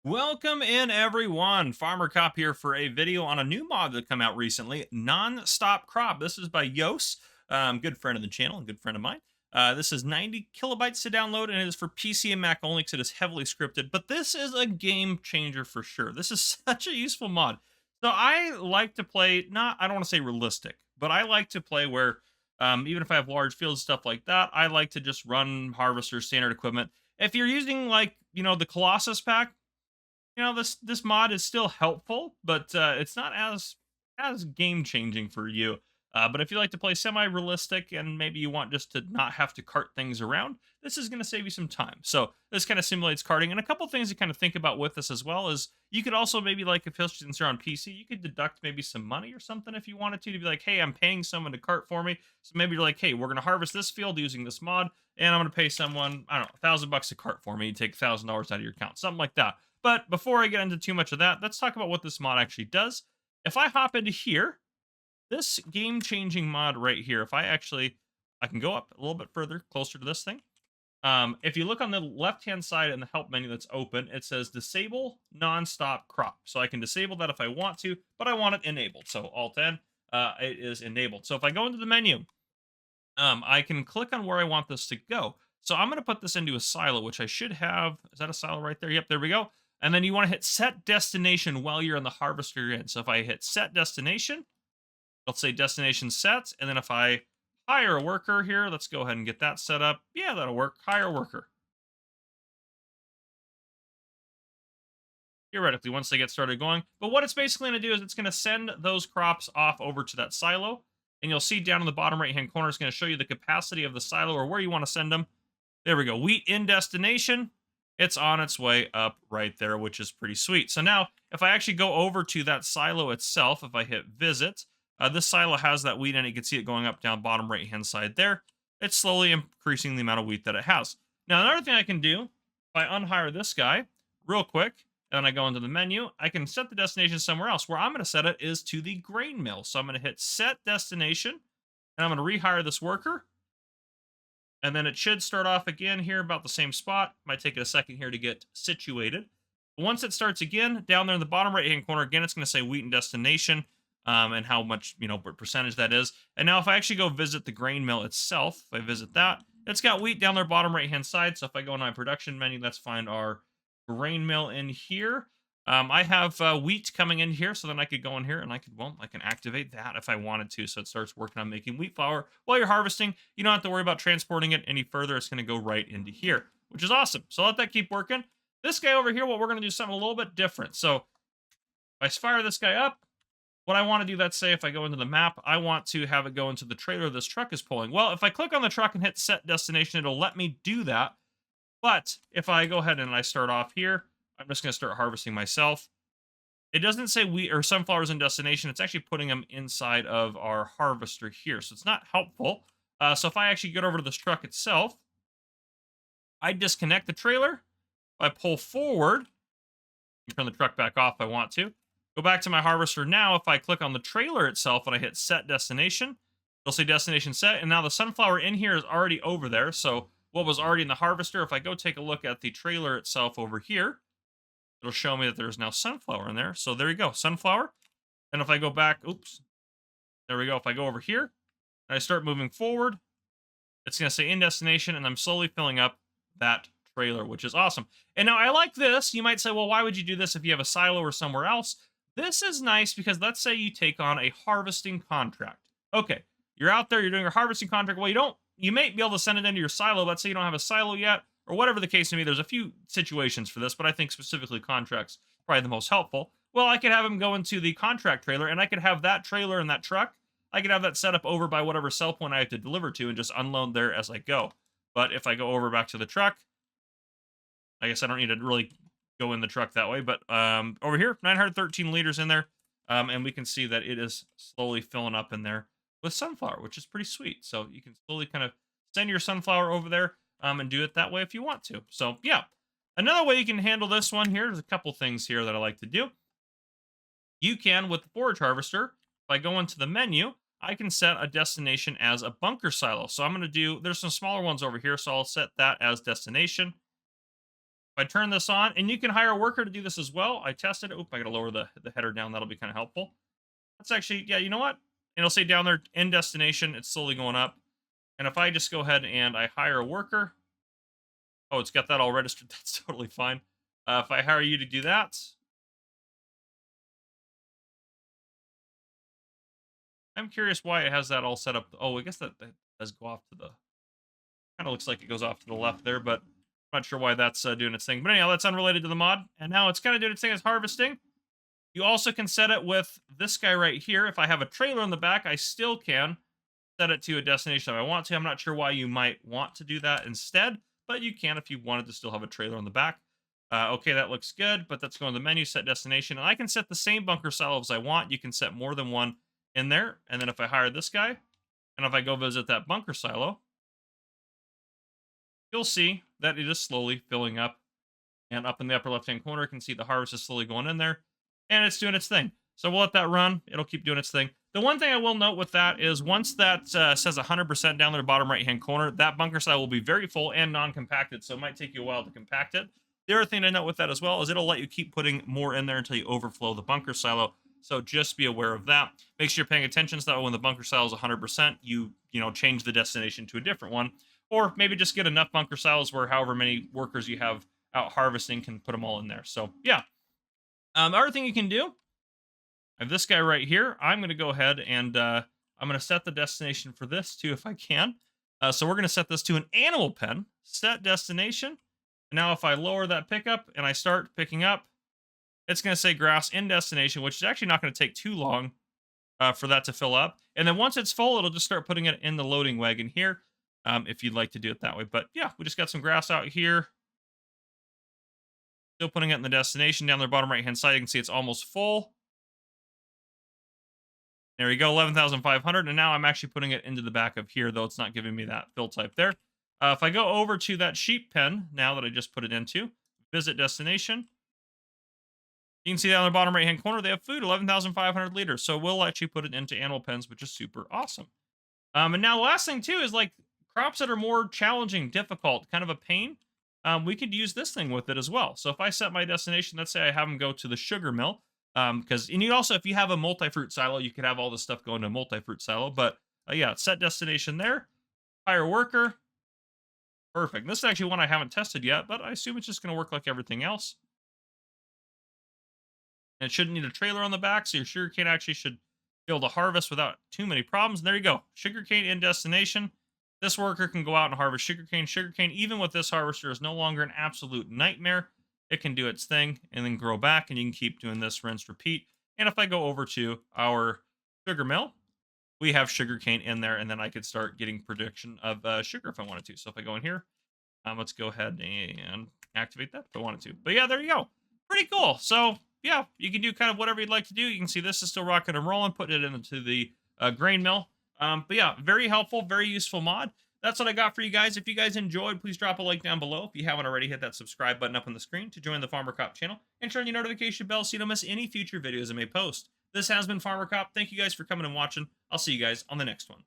Welcome in everyone. Farmer Cop here for a video on a new mod that come out recently, Non-Stop Crop. This is by Yos, good friend of the channel and good friend of mine. This is 90 kilobytes to download and it is for PC and Mac only because it is heavily scripted. But this is a game changer for sure. This is such a useful mod. So I like to play, I don't want to say realistic, but I like to play where even if I have large fields, stuff like that, I like to just run harvester standard equipment. If you're using like, the Colossus pack, this mod is still helpful, but it's not as game changing for you. But if you like to play semi-realistic and maybe you want just to not have to cart things around, this is going to save you some time. So this kind of simulates carting. And a couple things to kind of think about with this as well is you could also maybe like if since you're on PC, you could deduct maybe some money or something if you wanted to be like, hey, I'm paying someone to cart for me. So maybe you're like, hey, we're going to harvest this field using this mod, and I'm going to pay someone, I don't know, $1,000 to cart for me, take $1,000 out of your account, something like that. But before I get into too much of that, let's talk about what this mod actually does. If I hop into here, this game-changing mod right here, I can go up a little bit further, closer to this thing. If you look on the left-hand side in the help menu that's open, it says disable non-stop crop. So I can disable that if I want to, but I want it enabled. So Alt-N, it is enabled. So if I go into the menu, I can click on where I want this to go. So I'm going to put this into a silo, which I should have. Is that a silo right there? Yep, there we go. And then you want to hit set destination while you're in the harvester you're in. So if I hit set destination, let's say destination set. And then if I hire a worker here, let's go ahead and get that set up. Yeah, that'll work. Hire worker. Theoretically, once they get started going. But what it's basically going to do is it's going to send those crops off over to that silo. And you'll see down in the bottom right-hand corner, it's going to show you the capacity of the silo or where you want to send them. There we go. Wheat in destination. It's on its way up right there, which is pretty sweet. So now, if I actually go over to that silo itself, if I hit visit, this silo has that wheat in it. You can see it going up down bottom right-hand side there. It's slowly increasing the amount of wheat that it has. Now, another thing I can do, if I unhire this guy real quick, and I go into the menu, I can set the destination somewhere else. Where I'm going to set it is to the grain mill. So I'm going to hit set destination, and I'm going to rehire this worker. And then it should start off again here about the same spot. Might take it a second here to get situated. But once it starts again, down there in the bottom right-hand corner, again, it's going to say wheat and destination and how much, what percentage that is. And now if I actually go visit the grain mill itself, if I visit that, it's got wheat down there bottom right-hand side. So if I go in my production menu, let's find our grain mill in here. I have wheat coming in here, so then I could go in here and I can activate that if I wanted to. So it starts working on making wheat flour while you're harvesting. You don't have to worry about transporting it any further. It's going to go right into here, which is awesome. So let that keep working. This guy over here, we're going to do something a little bit different. So if I fire this guy up, what I want to do, let's say if I go into the map, I want to have it go into the trailer this truck is pulling. Well, if I click on the truck and hit set destination, it'll let me do that. But if I go ahead and I start off here, I'm just going to start harvesting myself. It doesn't say wheat or sunflowers in destination. It's actually putting them inside of our harvester here. So it's not helpful. So if I actually get over to this truck itself, I disconnect the trailer. If I pull forward, turn the truck back off if I want to. Go back to my harvester now. If I click on the trailer itself and I hit set destination, it'll say destination set. And now the sunflower in here is already over there. So what was already in the harvester, if I go take a look at the trailer itself over here, it'll show me that there's now sunflower in there. So there you go, sunflower. And if I go back, oops, there we go. If I go over here and I start moving forward, it's going to say in destination, and I'm slowly filling up that trailer, which is awesome. And now I like this. You might say, well, why would you do this if you have a silo or somewhere else? This is nice because let's say you take on a harvesting contract. Okay, you're out there, you're doing a harvesting contract. Well, you may be able to send it into your silo. Let's say you don't have a silo yet, or whatever the case may be. There's a few situations for this, but I think specifically contracts probably the most helpful. Well, I could have them go into the contract trailer, and I could have that trailer and that truck, I could have that set up over by whatever sell point I have to deliver to and just unload there as I go. But if I go over back to the truck, I guess I don't need to really go in the truck that way. But over here, 913 liters in there, and we can see that it is slowly filling up in there with sunflower, which is pretty sweet. So you can slowly kind of send your sunflower over there and do it that way if you want to. So yeah, another way you can handle this one here, there's a couple things here that I like to do. You can, with the forage harvester, if I go into the menu, I can set a destination as a bunker silo. So I'm going to there's some smaller ones over here, so I'll set that as destination. If I turn this on, and you can hire a worker to do this as well. I tested it. Oop, I got to lower the header down. That'll be kind of helpful. That's actually, yeah, you know what? It'll say down there, in destination, it's slowly going up. And if I just go ahead and I hire a worker, oh, it's got that all registered. That's totally fine. If I hire you to do that, I'm curious why it has that all set up. Oh, I guess that does go off to the, kind of looks like it goes off to the left there, but I'm not sure why that's doing its thing. But anyhow, that's unrelated to the mod. And now it's kind of doing its thing as harvesting. You also can set it with this guy right here. If I have a trailer in the back, I still can set it to a destination if I want to. I'm not sure why you might want to do that instead, but you can if you wanted to still have a trailer on the back. Okay, that looks good, but let's go in the menu, set destination, and I can set the same bunker silo as I want. You can set more than one in there, and then if I hire this guy, and if I go visit that bunker silo, you'll see that it is slowly filling up, and up in the upper left-hand corner, you can see the harvest is slowly going in there, and it's doing its thing. So we'll let that run. It'll keep doing its thing. The one thing I will note with that is once that says 100% down there, bottom right-hand corner, that bunker silo will be very full and non-compacted, so it might take you a while to compact it. The other thing to note with that as well is it'll let you keep putting more in there until you overflow the bunker silo. So just be aware of that. Make sure you're paying attention so that when the bunker silo is 100%, you change the destination to a different one. Or maybe just get enough bunker silos where however many workers you have out harvesting can put them all in there. So yeah. The other thing you can do, I have this guy right here. I'm going to go ahead and I'm going to set the destination for this too if I can. So we're going to set this to an animal pen. Set destination. And now if I lower that pickup and I start picking up, it's going to say grass in destination, which is actually not going to take too long for that to fill up. And then once it's full, it'll just start putting it in the loading wagon here if you'd like to do it that way. But yeah, we just got some grass out here. Still putting it in the destination down the bottom right-hand side. You can see it's almost full. There we go, 11,500. And now I'm actually putting it into the back of here, though it's not giving me that fill type there. If I go over to that sheep pen, now that I just put it into, visit destination, you can see down the bottom right-hand corner, they have food, 11,500 liters. So we'll actually put it into animal pens, which is super awesome. And now last thing, too, is like crops that are more challenging, difficult, kind of a pain. We could use this thing with it as well. So if I set my destination, let's say I have them go to the sugar mill, and you also, if you have a multi-fruit silo, you could have all this stuff going to a multi-fruit silo. But yeah, set destination there, hire worker. Perfect. This is actually one I haven't tested yet, but I assume it's just going to work like everything else. And it shouldn't need a trailer on the back, so your sugarcane actually should be able to harvest without too many problems. And there you go. Sugarcane in destination. This worker can go out and harvest sugarcane. Sugarcane, even with this harvester, is no longer an absolute nightmare. It can do its thing and then grow back, and you can keep doing this, rinse, repeat. And if I go over to our sugar mill, we have sugarcane in there, and then I could start getting production of sugar if I wanted to. So if I go in here, let's go ahead and activate that if I wanted to. But yeah, there you go. Pretty cool. So yeah, you can do kind of whatever you'd like to do. You can see this is still rocking and rolling, putting it into the grain mill. But yeah, very helpful, very useful mod. That's what I got for you guys. If you guys enjoyed, please drop a like down below. If you haven't already, hit that subscribe button up on the screen to join the Farmer Cop channel and turn your notification bell so you don't miss any future videos I may post. This has been Farmer Cop. Thank you guys for coming and watching. I'll see you guys on the next one.